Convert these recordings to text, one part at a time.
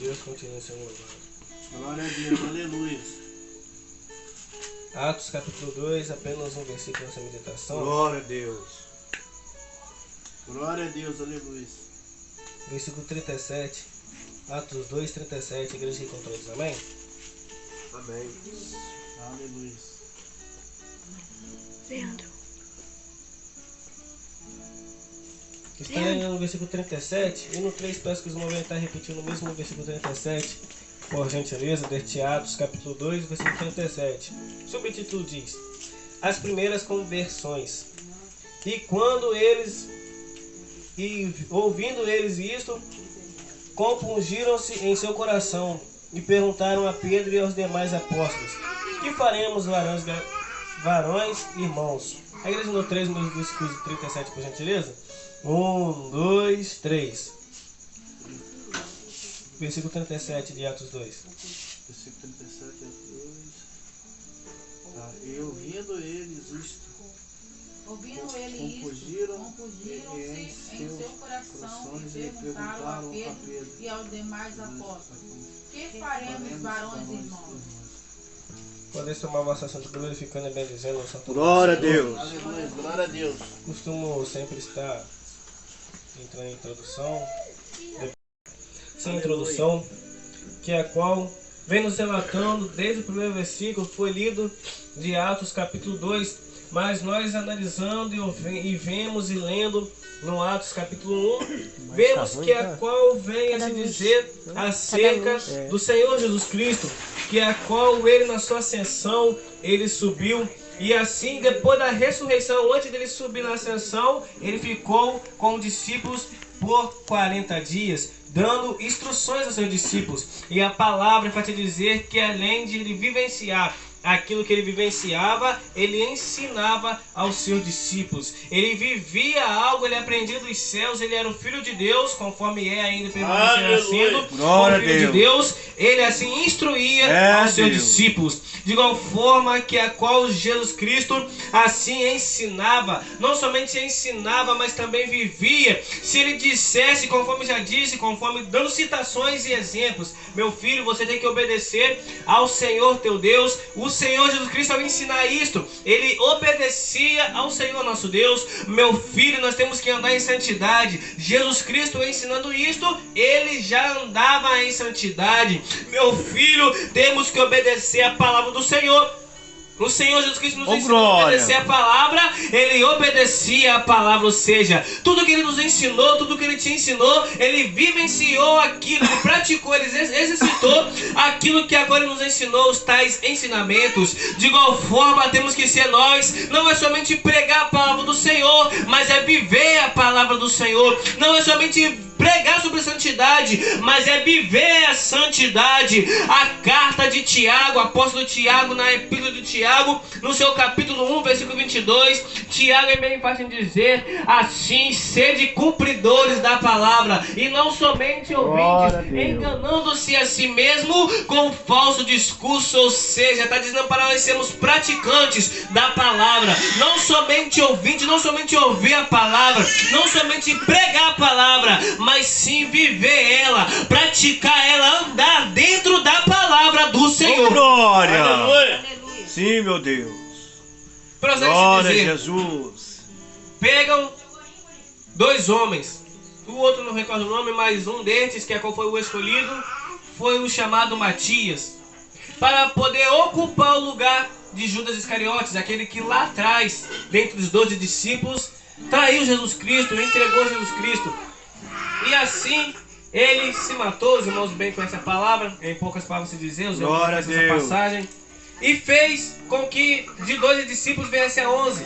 Deus continue sendo louvado. Glória a Deus, aleluia. Atos capítulo 2, apenas um versículo nessa meditação. Glória a Deus. Glória a Deus, aleluia. Versículo 37. Atos 2, 37. A igreja que encontrou todos, amém? Amém. Aleluia. Vendo. Está no versículo 37 e no 3 peço que os irmãos venham estar repetindo o mesmo versículo 37, por gentileza, deste Atos capítulo 2, versículo 37. O subtítulo diz: as primeiras conversões. E quando eles, ouvindo eles isto, compungiram-se em seu coração e perguntaram a Pedro e aos demais apóstolos: que faremos, varões, irmãos? A igreja no 3, no versículo 37, por gentileza. 1, 2, 3. Versículo 37 de Atos 2. Versículo 37, Atos 2. E ouvindo eles isto, compungiram-se em seu coração e perguntaram a Pedro e aos demais apóstolos: que faremos, varões e irmãos? Podem tomar a vossa santa glorificando e bendizendo o Santo glória a Nome do Senhor. Deus. Aleluia, glória a Deus. Costumo sempre estar entrando em introdução, sem introdução, que é a qual vem nos relatando desde o primeiro versículo, foi lido de Atos capítulo 2, mas nós analisando e vemos e lendo no Atos capítulo 1, vemos que a qual vem a se dizer acerca do Senhor Jesus Cristo, que a qual ele na sua ascensão, ele subiu. E assim, depois da ressurreição, antes dele subir na ascensão, ele ficou com os discípulos por 40 dias, dando instruções aos seus discípulos. E a palavra é para te dizer que além de ele vivenciar aquilo que ele vivenciava, ele ensinava aos seus discípulos. Ele vivia algo, ele aprendia dos céus, ele era o Filho de Deus, conforme é ainda permanecerá sendo o Filho de Deus. Ele assim instruía aos seus discípulos. De igual forma que a qual Jesus Cristo assim ensinava, não somente ensinava, mas também vivia. Se ele dissesse, conforme já disse, conforme dando citações e exemplos: meu filho, você tem que obedecer ao Senhor teu Deus. O Senhor Jesus Cristo, ao ensinar isto, ele obedecia ao Senhor nosso Deus. Meu filho, nós temos que andar em santidade. Jesus Cristo ensinando isto, ele já andava em santidade. Meu filho, temos que obedecer a palavra do Senhor. O Senhor Jesus Cristo nos ensinou a obedecer a palavra, ele obedecia a palavra, ou seja, tudo que ele nos ensinou, tudo que ele te ensinou, ele vivenciou aquilo, ele praticou, ele exercitou aquilo que agora ele nos ensinou, os tais ensinamentos. De igual forma, temos que ser nós, não é somente pregar a palavra do Senhor, mas é viver a palavra do Senhor. Não é somente pregar sobre santidade, mas é viver a santidade. A carta de Tiago, apóstolo Tiago, na epístola de Tiago, no seu capítulo 1, versículo 22, Tiago é bem fácil de dizer: assim, sede cumpridores da palavra, e não somente ouvintes, enganando-se a si mesmo com falso discurso. Ou seja, está dizendo para nós sermos praticantes da palavra, não somente ouvintes, não somente ouvir a palavra, não somente pregar a palavra, mas sim viver ela, praticar ela, andar dentro da palavra do Senhor. Glória! Aleluia. Sim, meu Deus. Glória a Jesus. Pegam dois homens, o outro não recordo o nome, mas um destes, que é qual foi o escolhido, foi o chamado Matias, para poder ocupar o lugar de Judas Iscariotes, aquele que lá atrás, dentre os 12 discípulos, traiu Jesus Cristo, entregou Jesus Cristo. E assim ele se matou. Os irmãos bem conhecem a palavra, em poucas palavras se dizer, os irmãos conhecem essa passagem. E fez com que de 12 discípulos viesse a 11.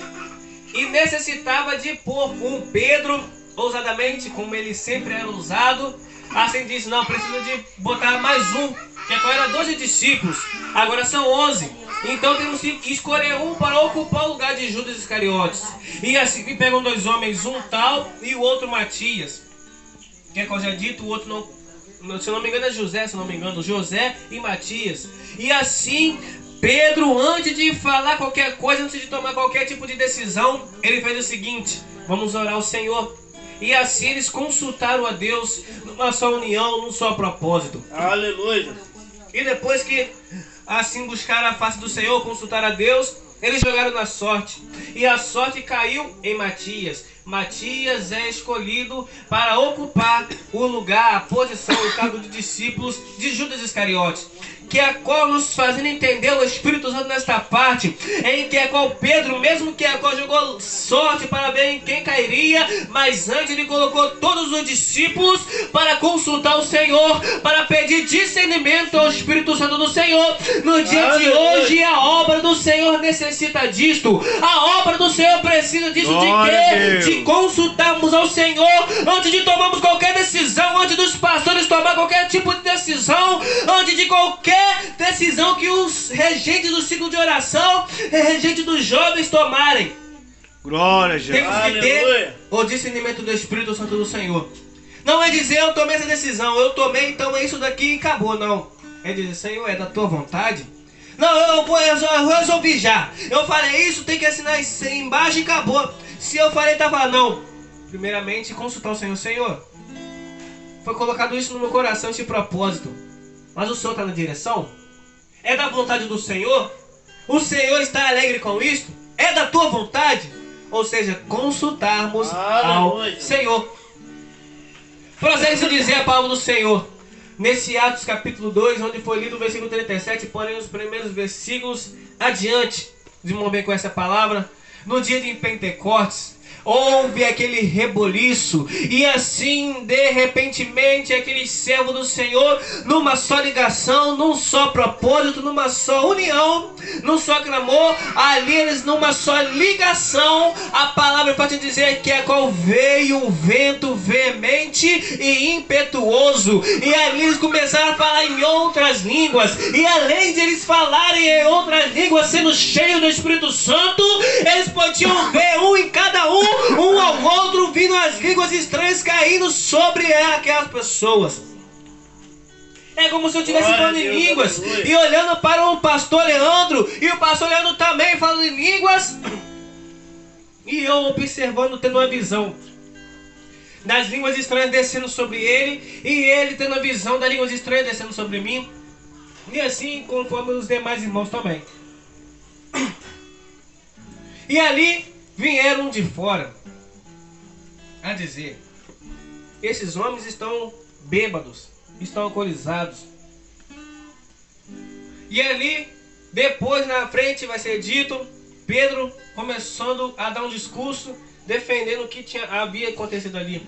E necessitava de pôr um Pedro, ousadamente, como ele sempre era usado. Assim disse: não, precisa de botar mais um, que agora era 12 discípulos, agora são 11. Então temos que escolher um para ocupar o lugar de Judas Iscariotes. E assim pegam dois homens, um tal e o outro Matias, que é como já dito, o outro não, se não me engano é José, se não me engano, José e Matias. E assim Pedro, antes de falar qualquer coisa, antes de tomar qualquer tipo de decisão, ele fez o seguinte: vamos orar ao Senhor. E assim eles consultaram a Deus numa só união, num só propósito. Aleluia. E depois que assim buscaram a face do Senhor, consultaram a Deus, eles jogaram na sorte. E a sorte caiu em Matias. Matias é escolhido para ocupar o lugar, a posição, o cargo de discípulos de Judas Iscariotes. Que a qual nos fazendo entender o Espírito Santo nesta parte, em que a qual Pedro, mesmo que a qual jogou sorte para ver em quem cairia, mas antes ele colocou todos os discípulos para consultar o Senhor, para pedir discernimento ao Espírito Santo do Senhor. No dia de hoje a obra do Senhor necessita disto. A obra do Senhor precisa disso. De quê? De consultarmos ao Senhor antes de tomarmos qualquer decisão, antes dos pastores tomar qualquer tipo de decisão, antes de qualquer decisão que os regentes do ciclo de oração, regentes dos jovens tomarem. Glória a Jesus. Temos que ter o discernimento do Espírito Santo do Senhor. Não é dizer eu tomei essa decisão, eu tomei, então é isso daqui e acabou, não. É dizer, Senhor, é da tua vontade? Não, eu resolvi já. Eu falei isso, tem que assinar isso embaixo e acabou. Se eu falei, tava não. Primeiramente, consultar o Senhor. Senhor, foi colocado isso no meu coração, esse propósito. Mas o Senhor está na direção? É da vontade do Senhor? O Senhor está alegre com isto? É da tua vontade? Ou seja, consultarmos ao Senhor. Prossegue-se dizer a palavra do Senhor. Nesse Atos capítulo 2, onde foi lido o versículo 37, porém os primeiros versículos adiante, desenvolver com essa palavra. No dia de Pentecostes, houve aquele reboliço, e assim, de repentemente, aquele servo do Senhor, numa só ligação, num só propósito, numa só união, num só clamor, ali eles numa só ligação, a palavra pode dizer que é qual veio um vento veemente e impetuoso, e ali eles começaram a falar em outras línguas, e além de eles falarem em outras línguas, sendo cheios do Espírito Santo, eles podiam ver um em cada um ao outro, vindo as línguas estranhas caindo sobre aquelas pessoas. É como se eu estivesse falando em línguas e olhando para o pastor Leandro, e o pastor Leandro também falando em línguas, e eu observando, tendo uma visão das línguas estranhas descendo sobre ele, e ele tendo a visão das línguas estranhas descendo sobre mim, e assim conforme os demais irmãos também. E ali vieram de fora a dizer: esses homens estão bêbados, estão alcoolizados. E ali, depois na frente vai ser dito, Pedro começando a dar um discurso defendendo o que havia acontecido ali.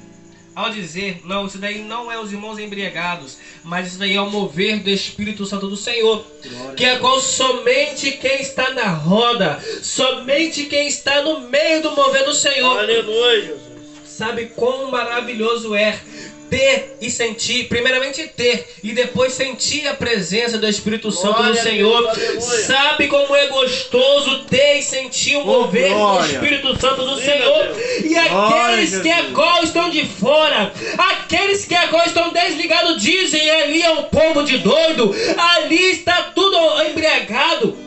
Ao dizer, não, isso daí não é os irmãos embriagados, mas isso daí é o mover do Espírito Santo do Senhor. Glória, que é qual somente quem está na roda, somente quem está no meio do mover do Senhor. Aleluia, Jesus. Sabe quão maravilhoso é ter e sentir, primeiramente ter e depois sentir a presença do Espírito Santo do Senhor. Sabe como é gostoso ter e sentir o mover do Espírito Santo do Senhor. E aqueles que agora estão de fora, aqueles que agora estão desligados, dizem: ali é um povo de doido, ali está tudo embriagado.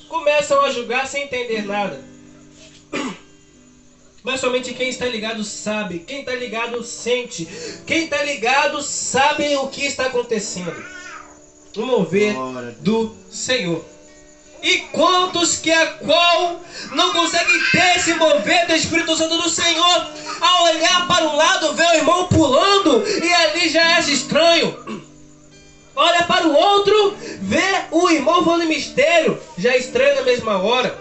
Começam a julgar sem entender nada. Mas somente quem está ligado sabe, quem está ligado sente, quem está ligado sabe o que está acontecendo. O mover do Senhor. E quantos que a qual não conseguem ter esse mover do Espírito Santo do Senhor, ao olhar para um lado, vê o irmão pulando e ali já acha estranho. Olha para o outro, vê o irmão falando em mistério, já é estranho na mesma hora.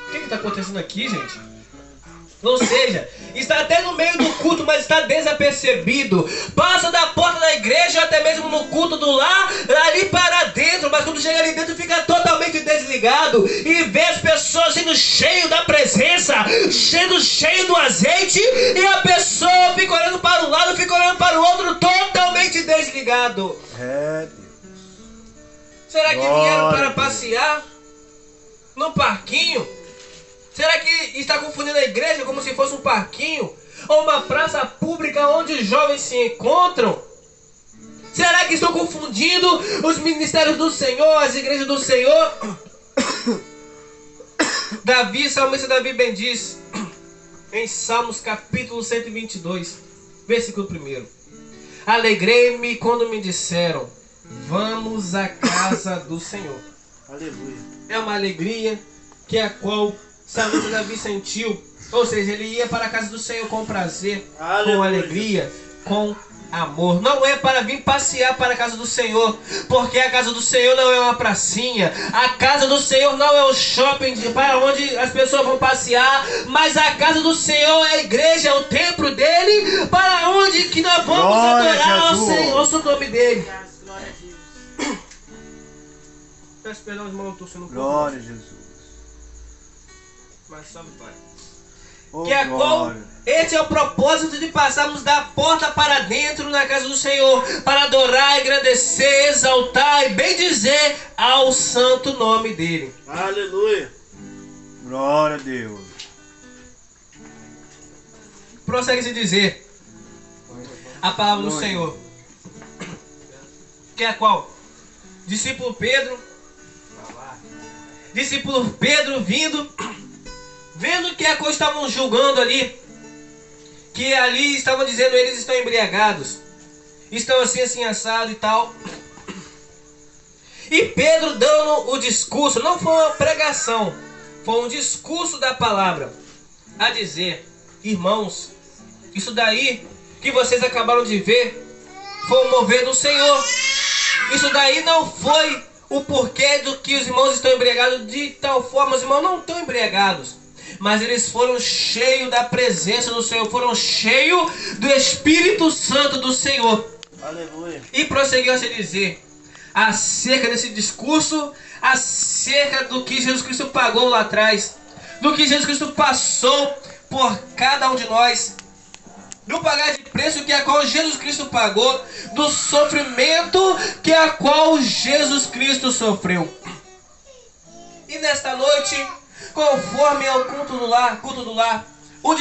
O que está acontecendo aqui, gente? Ou seja, está até no meio do culto, mas está desapercebido. Passa da porta da igreja, até mesmo no culto do lar, ali para dentro, mas quando chega ali dentro fica totalmente desligado. E vê as pessoas sendo cheias da presença, sendo cheio do azeite, e a pessoa fica olhando para um lado, fica olhando para o outro, totalmente desligado. Será que vieram para passear no parquinho? Será que está confundindo a igreja como se fosse um parquinho? Ou uma praça pública onde os jovens se encontram? Será que estão confundindo os ministérios do Senhor, as igrejas do Senhor? Davi, salmista Davi bem diz: em Salmos capítulo 122, versículo 1. Alegrei-me quando me disseram, vamos à casa do Senhor. Aleluia. É uma alegria que a qual Salmista Davi sentiu. Ou seja, ele ia para a casa do Senhor com prazer, Aleluia. com alegria, com amor. Não é para vir passear para a casa do Senhor, porque a casa do Senhor não é uma pracinha. A casa do Senhor não é o shopping para onde as pessoas vão passear, mas a casa do Senhor é a igreja, é o templo dele, para onde que nós vamos Glória a adorar ao Jesus. Senhor, ao nome dele. Glória a Deus. Peço perdão, irmão, eu estou sendo um pouco, Glória a Jesus. mas salve, Pai. Oh, Que é qual glória. este é o propósito de passarmos da porta para dentro na casa do Senhor, para adorar, agradecer, exaltar e bendizer ao santo nome dele. Aleluia. Glória a Deus. Prossegue-se dizer a palavra do Glória. Senhor, que é a qual? Discípulo Pedro vendo que a coisa estavam julgando ali, que ali estavam dizendo eles estão embriagados, estão assim assado e tal. E Pedro dando o discurso, não foi uma pregação, foi um discurso da palavra, a dizer, irmãos, isso daí que vocês acabaram de ver foi o mover do Senhor. Isso daí não foi o porquê do que os irmãos estão embriagados de tal forma. Os irmãos não estão embriagados, mas eles foram cheios da presença do Senhor, foram cheios do Espírito Santo do Senhor. Aleluia. E prosseguiu a se dizer acerca desse discurso, acerca do que Jesus Cristo pagou lá atrás, do que Jesus Cristo passou por cada um de nós, do pagar de preço que a qual Jesus Cristo pagou, do sofrimento que a qual Jesus Cristo sofreu. E nesta noite, conforme ao culto do lar, o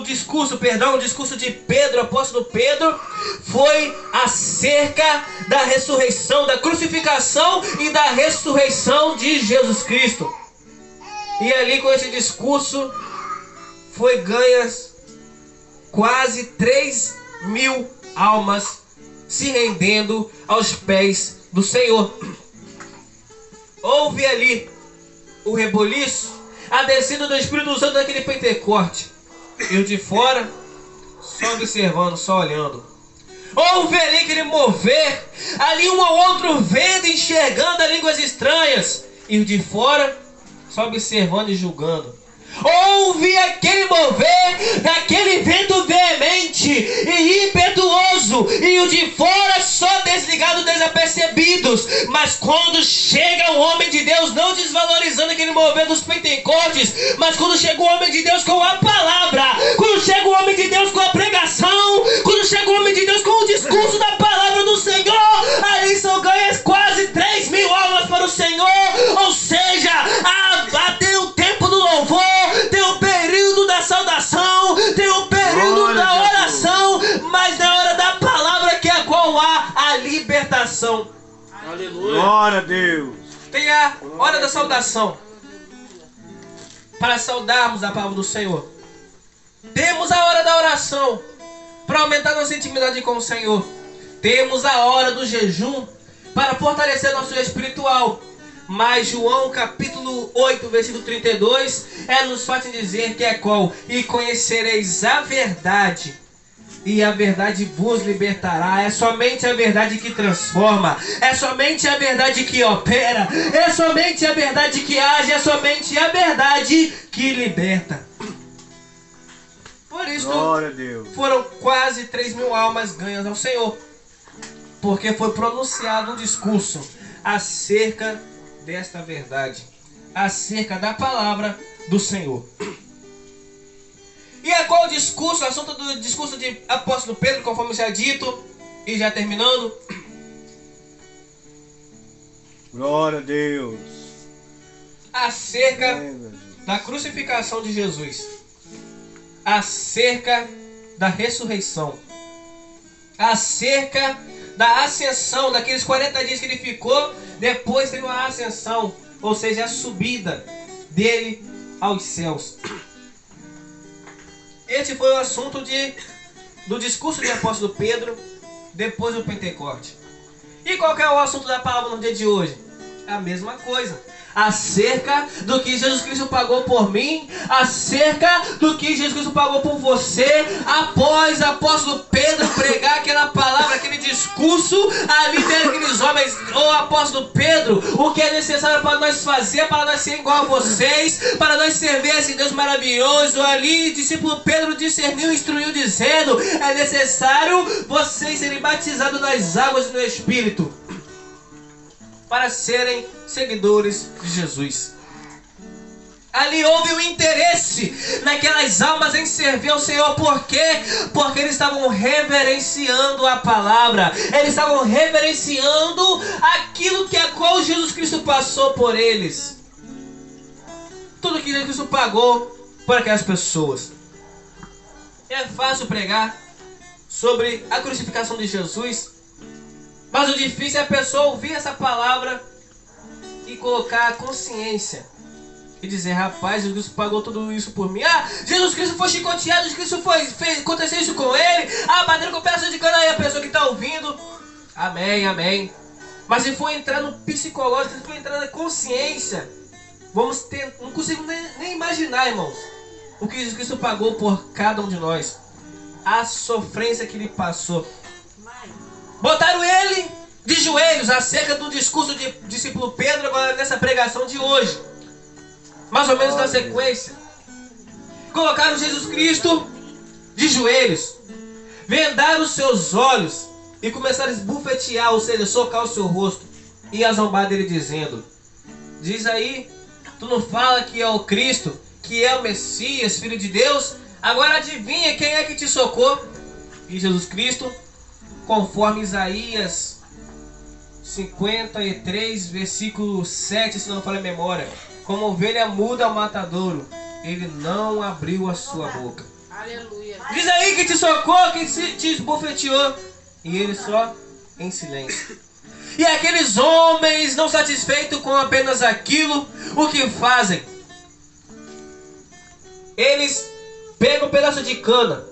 discurso de Pedro, apóstolo Pedro, foi acerca da ressurreição, da crucificação e da ressurreição de Jesus Cristo. E ali com esse discurso foi ganhas quase 3.000 almas se rendendo aos pés do Senhor. Houve ali o reboliço, a descida do Espírito Santo daquele Pentecoste. E o de fora, só observando, só olhando. Houve ali aquele mover, ali um ou outro vendo, enxergando as línguas estranhas. E o de fora, só observando e julgando. Houve aquele mover, aquele vento veemente e impetuoso, e o de fora só desligado, desapercebidos. Mas quando chega o homem de Deus, não desvalorizando aquele mover dos Pentecostes, mas quando chega o homem de Deus com a palavra, quando chega o homem de Deus com a pregação, quando chega o homem de Deus com o discurso da palavra do Senhor, ali são ganhas quase 3.000 almas para o Senhor. Ou seja, tem o tempo do louvor, tem o período da saudação, tem o período Glória da a oração, mas na hora da palavra que é a qual há a libertação. Aleluia. Glória a Deus. Tem a hora da saudação, para saudarmos a palavra do Senhor. Temos a hora da oração, para aumentar nossa intimidade com o Senhor. Temos a hora do jejum, para fortalecer nosso espiritual. Mas João capítulo 8, versículo 32 nos faz dizer que é qual? E conhecereis a verdade, e a verdade vos libertará. É somente a verdade que transforma, é somente a verdade que opera, é somente a verdade que age, é somente a verdade que liberta. Por isso Glória a Deus. foram quase 3.000 almas ganhas ao Senhor, porque foi pronunciado um discurso acerca desta verdade, acerca da palavra do Senhor. E é qual o discurso, o assunto do discurso de apóstolo Pedro, conforme já dito, e já terminando. Glória a Deus. Acerca da crucificação de Jesus, acerca da ressurreição, acerca da ascensão, daqueles 40 dias que ele ficou, depois teve uma ascensão, ou seja, a subida dele aos céus. Esse foi o assunto do discurso de apóstolo Pedro depois do Pentecoste. E qual que é o assunto da palavra no dia de hoje? A mesma coisa. Acerca do que Jesus Cristo pagou por mim, acerca do que Jesus Cristo pagou por você, após o apóstolo Pedro pregar aquela palavra, aquele discurso ali daqueles homens, o apóstolo Pedro, o que é necessário para nós fazer, para nós ser igual a vocês, para nós servir a esse Deus maravilhoso. Ali, o discípulo Pedro discerniu e instruiu, dizendo: é necessário vocês serem batizados nas águas e no Espírito, para serem seguidores de Jesus. Ali houve um interesse naquelas almas em servir ao Senhor. Por quê? Porque eles estavam reverenciando a palavra. Eles estavam reverenciando aquilo que a qual Jesus Cristo passou por eles. Tudo que Jesus Cristo pagou por aquelas pessoas. É fácil pregar sobre a crucificação de Jesus, mas o difícil é a pessoa ouvir essa palavra e colocar a consciência e dizer: rapaz, Jesus Cristo pagou tudo isso por mim. Ah, Jesus Cristo foi chicoteado, Jesus Cristo aconteceu isso com ele. Ah, bateram com pedaço de cana aí, a pessoa que está ouvindo. Amém, amém. Mas se for entrar no psicológico, se for entrar na consciência, não consigo nem imaginar, irmãos, o que Jesus Cristo pagou por cada um de nós. A sofrência que ele passou. Botaram ele de joelhos acerca do discurso de discípulo Pedro, agora nessa pregação de hoje. Mais ou menos na sequência. Colocaram Jesus Cristo de joelhos, vendaram os seus olhos e começaram a esbufetear, ou seja, socar o seu rosto e a zombar dele, dizendo: diz aí, tu não fala que é o Cristo, que é o Messias, Filho de Deus? Agora adivinha quem é que te socou? E Jesus Cristo, conforme Isaías 53, versículo 7, se não falha a memória: como ovelha muda ao matadouro, ele não abriu a sua boca. Aleluia. Diz aí que te socou, que te esbofeteou, e ele só em silêncio. E aqueles homens, não satisfeitos com apenas aquilo, o que fazem? Eles pegam um pedaço de cana,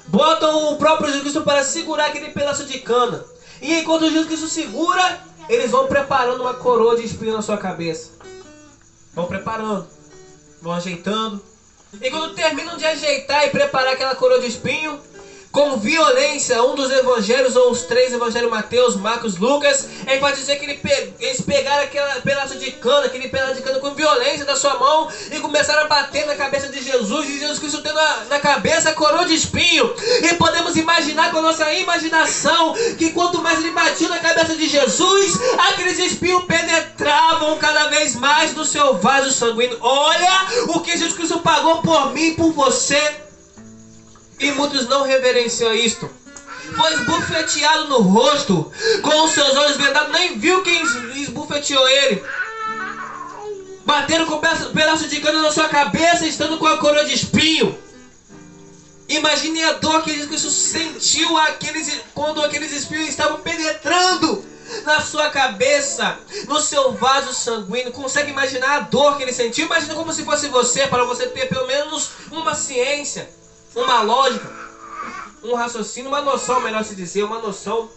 botam o próprio Jesus Cristo para segurar aquele pedaço de cana. E enquanto Jesus Cristo segura, eles vão preparando uma coroa de espinho na sua cabeça. Vão preparando, vão ajeitando. E quando terminam de ajeitar e preparar aquela coroa de espinho, com violência, um dos evangelhos, ou os três evangelhos, Mateus, Marcos, Lucas, vai dizer que eles pegaram aquele pedaço de cana com violência da sua mão e começaram a bater na cabeça de Jesus, e Jesus Cristo tendo na cabeça a coroa de espinho. E podemos imaginar com a nossa imaginação que quanto mais ele batia na cabeça de Jesus, aqueles espinhos penetravam cada vez mais no seu vaso sanguíneo. Olha o que Jesus Cristo pagou por mim e por você. E muitos não reverenciam isto. Foi esbufeteado no rosto, com os seus olhos vendados, nem viu quem esbufeteou ele. Bateram com um pedaço de cana na sua cabeça, estando com a coroa de espinho. Imagine a dor que Jesus Cristo sentiu quando aqueles espinhos estavam penetrando na sua cabeça, no seu vaso sanguíneo. Consegue imaginar a dor que ele sentiu? Imagina como se fosse você, para você ter pelo menos uma ciência, uma lógica, um raciocínio, uma noção, melhor se dizer, uma noção.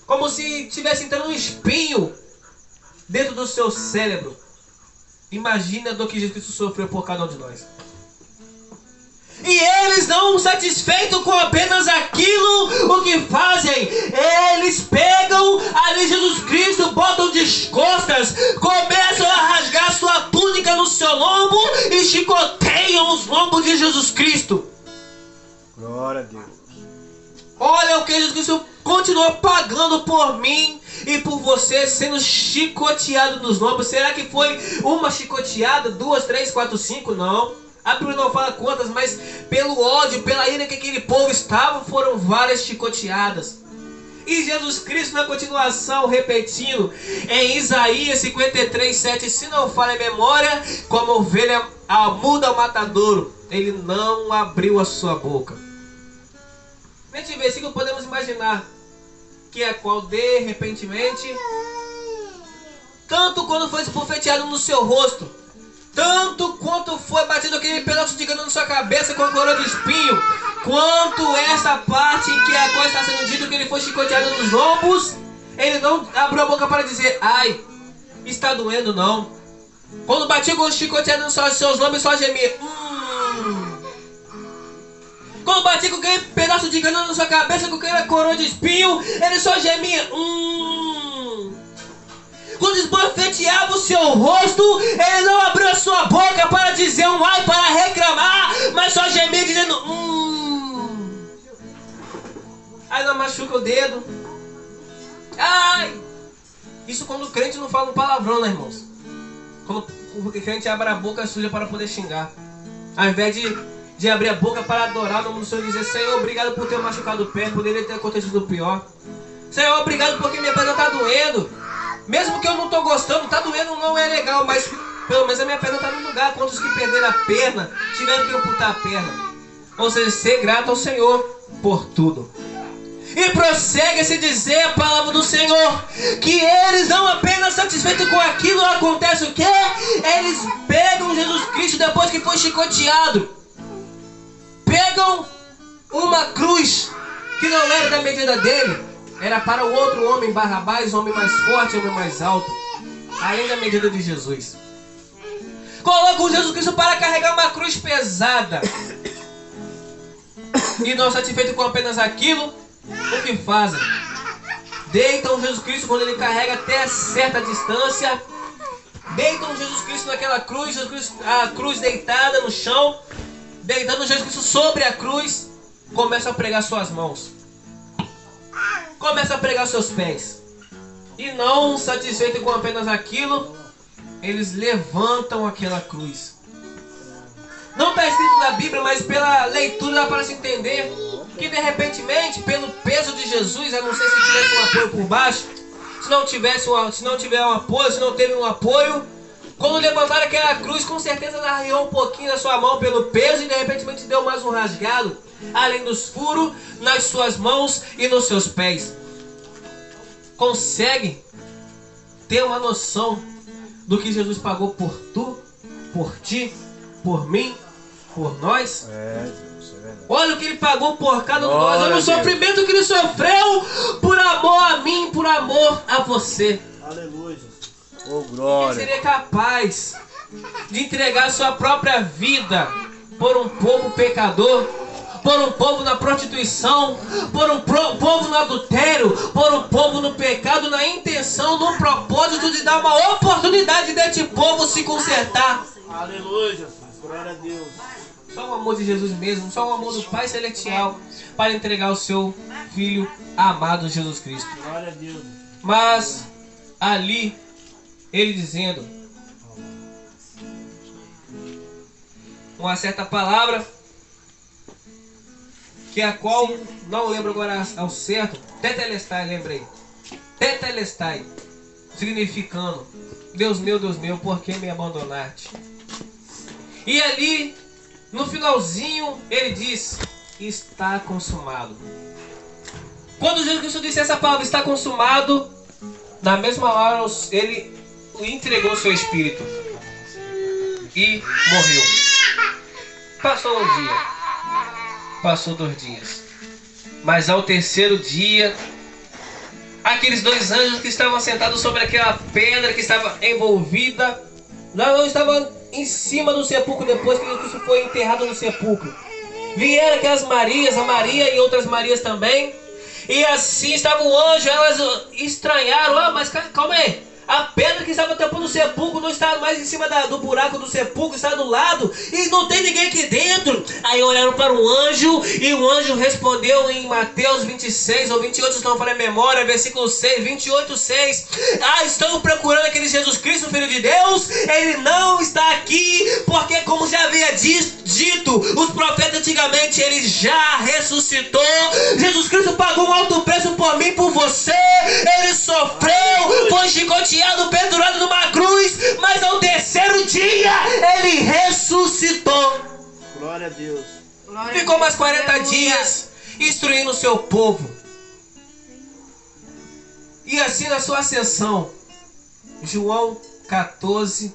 Como se tivesse entrando um espinho dentro do seu cérebro. Imagina a dor que Jesus Cristo sofreu por cada um de nós. E eles, não satisfeitos com apenas aquilo, o que fazem? Eles pegam ali Jesus Cristo, botam de costas, começam a rasgar sua túnica no seu lombo e chicoteiam os lombos de Jesus Cristo. Glória a Deus. Olha o que Jesus Cristo continuou pagando por mim e por você, sendo chicoteado nos lombos. Será que foi uma chicoteada, 2, 3, 4, 5? Não. A Bíblia não fala quantas, mas pelo ódio, pela ira que aquele povo estava, foram várias chicoteadas. E Jesus Cristo, na continuação, repetindo em Isaías 53, 7, se não falha a memória, como ovelha muda ao matadouro, ele não abriu a sua boca. Neste versículo podemos imaginar que a qual de repentemente, tanto quando foi esbofeteado no seu rosto, tanto quanto foi batido aquele pedaço de cana na sua cabeça com a coroa de espinho, quanto essa parte em que a qual está sendo dito que ele foi chicoteado nos lombos, ele não abriu a boca para dizer, ai, está doendo não. Quando batia com o chicoteado nos seus lombos, só gemia. Quando batia com aquele pedaço de cana na sua cabeça, com aquela coroa de espinho, ele só gemia. Quando esbofeteava o seu rosto, ele não abriu a sua boca para dizer um ai, para reclamar, mas só gemia dizendo Aí não machuca o dedo. Ai! Isso quando o crente não fala um palavrão, né, irmãos? Quando o crente abre a boca suja para poder xingar. Ao invés de abrir a boca para adorar o nome do Senhor e dizer, Senhor, obrigado por ter machucado o pé, poderia ter acontecido pior. Senhor, obrigado porque minha perna está doendo. Mesmo que eu não estou gostando, está doendo, não é legal, mas pelo menos a minha perna está no lugar. Quantos que perderam a perna, tiveram que amputar a perna. Ou seja, ser grato ao Senhor por tudo. E prossegue se dizer a palavra do Senhor, que eles não apenas satisfeitos com aquilo, acontece o quê? Eles pegam Jesus Cristo depois que foi chicoteado. Pegam uma cruz que não era da medida dele, era para o outro homem, Barrabás, homem mais forte, homem mais alto, além da medida de Jesus. Colocam Jesus Cristo para carregar uma cruz pesada. E não satisfeitos com apenas aquilo, o que fazem? Deitam Jesus Cristo quando ele carrega até certa distância. Deitam Jesus Cristo naquela cruz, a cruz deitada no chão. Deitando Jesus Cristo sobre a cruz, começam a pregar suas mãos. Começam a pregar seus pés. E não satisfeitos com apenas aquilo, eles levantam aquela cruz. Não está escrito na Bíblia, mas pela leitura dá para se entender que de repentemente, pelo peso de Jesus, a não ser se tivesse um apoio por baixo, se não tiver um apoio, se não teve um apoio, quando levantaram aquela cruz, com certeza ela arriou um pouquinho da sua mão pelo peso e de repentemente deu mais um rasgado, além dos furos nas suas mãos e nos seus pés. Consegue ter uma noção do que Jesus pagou por tu, por ti, por mim, por nós? Olha o que ele pagou por cada um de nós. Olha o sofrimento que ele sofreu por amor a mim, por amor a você. Aleluia. Oh, glória. Ele seria capaz de entregar sua própria vida por um povo pecador, por um povo na prostituição, por um povo no adultério, por um povo no pecado, na intenção, no propósito de dar uma oportunidade deste povo se consertar. Aleluia. Glória a Deus. Só o amor de Jesus mesmo, só o amor do Pai Celestial para entregar o seu Filho amado Jesus Cristo. Glória a Deus. Mas ali, ele dizendo uma certa palavra, que a qual não lembro agora ao certo, tetelestai, lembrei. Tetelestai, significando, Deus meu, por que me abandonaste? E ali, no finalzinho, ele diz, está consumado. Quando Jesus Cristo disse essa palavra, está consumado, na mesma hora ele entregou seu espírito e morreu. Passou um dia, passou 2 dias, mas ao 3º dia, aqueles 2 anjos que estavam sentados sobre aquela pedra que estava envolvida, não estavam em cima do sepulcro depois que Jesus Cristo foi enterrado no sepulcro. Vieram aquelas Marias, a Maria e outras Marias também, e assim estava o anjo. Elas estranharam, mas calma aí, a pedra que estava tampando o sepulcro não está mais em cima do buraco do sepulcro, está do lado, e não tem ninguém aqui dentro. Aí olharam para o anjo, e o anjo respondeu em Mateus 26 ou 28, se não falei a memória, versículo 6, 28, 6. Estão procurando aquele Jesus Cristo, Filho de Deus? Ele não está aqui, porque como já havia dito os profetas antigamente, ele já ressuscitou. Jesus Cristo pagou um alto preço por mim, por você. Ele sofreu, foi chicoteado, pendurado numa cruz, mas ao 3º dia ele ressuscitou. Glória a Deus. Ficou mais 40 dias instruindo o seu povo. E assim na sua ascensão, João 14,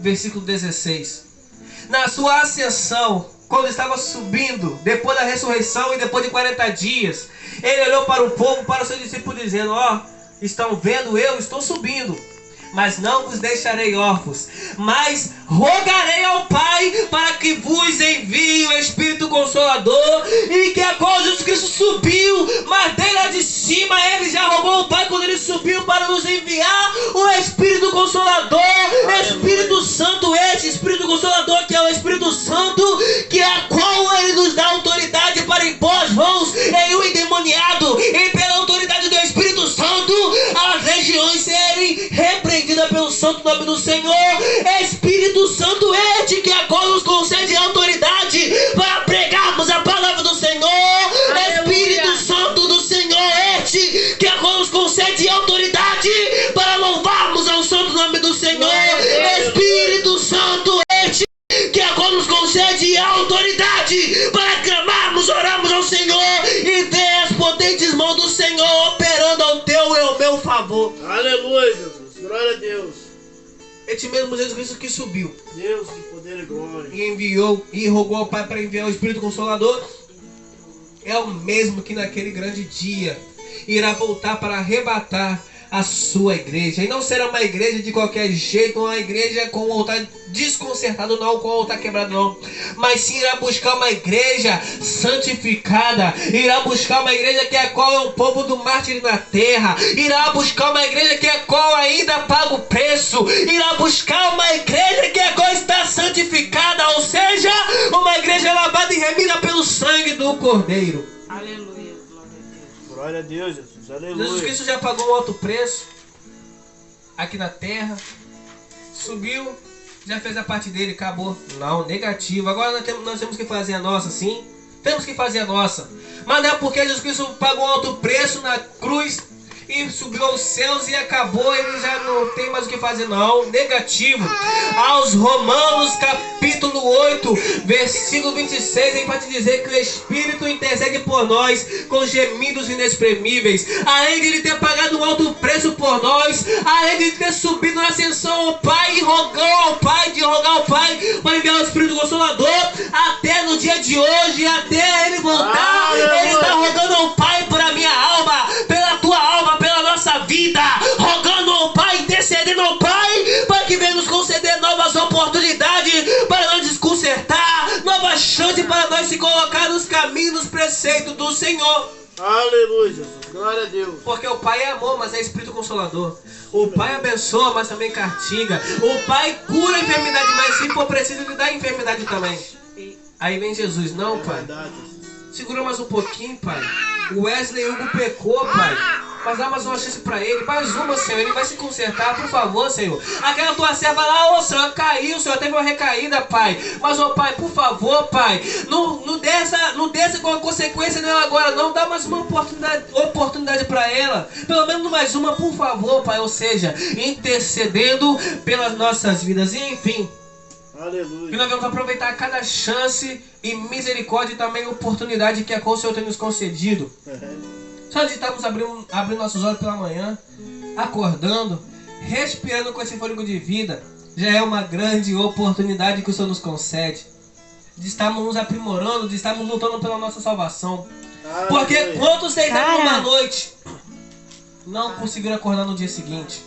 versículo 16. Na sua ascensão, quando estava subindo, depois da ressurreição e depois de 40 dias, ele olhou para o povo, para os seus discípulos, dizendo: ó, estão vendo, eu estou subindo, mas não vos deixarei órfãos, mas rogarei ao Pai para que vos envie o Espírito Consolador, e que a qual Jesus Cristo subiu, mas dele lá de cima ele já rogou ao Pai quando ele subiu para nos enviar o Espírito Consolador, Espírito Santo, este Espírito Consolador que é o Espírito Santo, que é a qual ele nos dá autoridade para impor as mãos em um endemoniado, e pela autoridade do Espírito Santo as legiões serem repreendidas pelo santo nome do Senhor. Espírito Santo este que agora nos concede autoridade para pregarmos a palavra do Senhor. Espírito Santo do Senhor este que agora nos concede autoridade para louvarmos ao santo nome do Senhor. Espírito Santo este que agora nos concede autoridade para clamarmos, orarmos ao Senhor e ver as potentes mãos do Senhor operando ao teu e ao meu favor. Aleluia, Jesus. Glória a Deus. Este mesmo Jesus Cristo que subiu, Deus de poder e glória, e enviou e rogou ao Pai para enviar o Espírito Consolador, é o mesmo que naquele grande dia irá voltar para arrebatar a sua igreja. E não será uma igreja de qualquer jeito, uma igreja com o altar desconcertado, não com o altar quebrado, não, mas sim irá buscar uma igreja santificada, irá buscar uma igreja que é a qual é um povo do mártir na terra, irá buscar uma igreja que é a qual ainda paga o preço, irá buscar uma igreja que é a qual está santificada, ou seja, uma igreja lavada e remida pelo sangue do Cordeiro. Aleluia. glória a Deus, Jesus. Aleluia. Jesus Cristo já pagou um alto preço aqui na terra, subiu, já fez a parte dele, acabou. Não, negativo. Agora nós temos que fazer a nossa, sim. Temos que fazer a nossa. Mas não é porque Jesus Cristo pagou um alto preço na cruz e subiu aos céus e acabou, ele já não tem mais o que fazer, não. Negativo. Aos Romanos capítulo 8 versículo 26, ele vai te dizer que o Espírito intercede por nós com gemidos inexprimíveis. Além de ele ter pagado um alto preço por nós, além de ele ter subido na ascensão ao Pai e rogar ao Pai para enviar o Espírito Consolador, até no dia de hoje, até ele voltar, ele está rogando ao Pai por a minha alma, pela tua alma, pela nossa vida, rogando ao Pai, intercedendo ao Pai, para que venha nos conceder novas oportunidades, para nos desconcertar, novas chances para nós se colocar nos caminhos, nos preceitos do Senhor. Aleluia, Jesus. Glória a Deus. Porque o Pai é amor, mas é Espírito Consolador. O Pai abençoa, mas também castiga. O Pai cura a enfermidade, mas se for preciso, ele dá a enfermidade também. Aí vem Jesus, não, Pai. Segura mais um pouquinho, Pai. O Wesley Hugo pecou, Pai. Mas dá mais uma chance pra ele. Mais uma, Senhor. Ele vai se consertar, por favor, Senhor. Aquela tua serva lá, ô Senhor, caiu, Senhor. Teve uma recaída, Pai. Mas, ô Pai, por favor, Pai. Não desça com a consequência dela agora, não. Dá mais uma oportunidade pra ela. Pelo menos mais uma, por favor, Pai. Ou seja, intercedendo pelas nossas vidas. E enfim. Aleluia. Que nós vamos aproveitar cada chance e misericórdia e também oportunidade que a o Senhor tem nos concedido. Só de estarmos abrindo nossos olhos pela manhã, acordando, respirando com esse fôlego de vida, já é uma grande oportunidade que o Senhor nos concede. De estarmos nos aprimorando, de estarmos lutando pela nossa salvação. Aleluia. Porque quantos deitaram uma noite não conseguiram acordar no dia seguinte?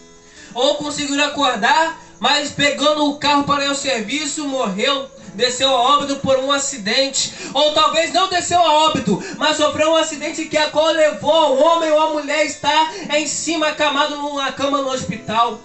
Ou conseguiram acordar, mas pegando o carro para ir ao serviço, morreu, desceu a óbito por um acidente. Ou talvez não desceu a óbito, mas sofreu um acidente que a qual levou o homem ou a mulher estar em cima, acamado numa cama no hospital.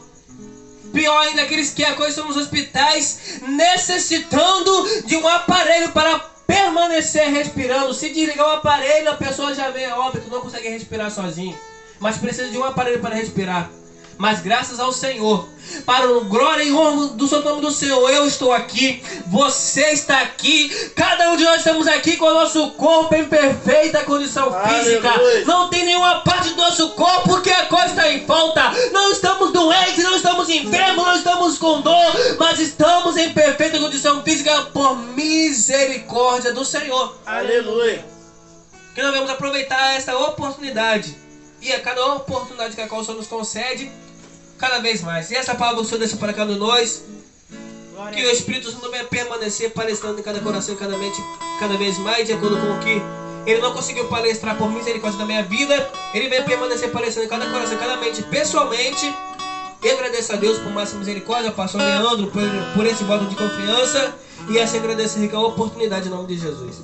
Pior ainda, aqueles que a coisa estão nos hospitais, necessitando de um aparelho para permanecer respirando. Se desligar o aparelho, a pessoa já vem a óbito, não consegue respirar sozinho. Mas precisa de um aparelho para respirar. Mas graças ao Senhor, para a glória e honra do seu nome do Senhor, eu estou aqui, você está aqui, cada um de nós estamos aqui com o nosso corpo em perfeita condição física. Aleluia. Não tem nenhuma parte do nosso corpo que a coisa está em falta. Não estamos doentes, não estamos enfermos, não estamos com dor, mas estamos em perfeita condição física por misericórdia do Senhor. Aleluia. Que nós vamos aproveitar esta oportunidade. E a cada oportunidade que a qual o Senhor nos concede, cada vez mais. E essa palavra que o Senhor deixa para cada um de nós, Que o Espírito Santo venha permanecer palestrando em cada coração, em cada mente, cada vez mais, de acordo com o que Ele não conseguiu palestrar por misericórdia da minha vida. Ele vem permanecer palestrando em cada coração, em cada mente, pessoalmente. E agradeço a Deus por máxima misericórdia, ao pastor Leandro, por esse voto de confiança. E assim agradecer a oportunidade em nome de Jesus.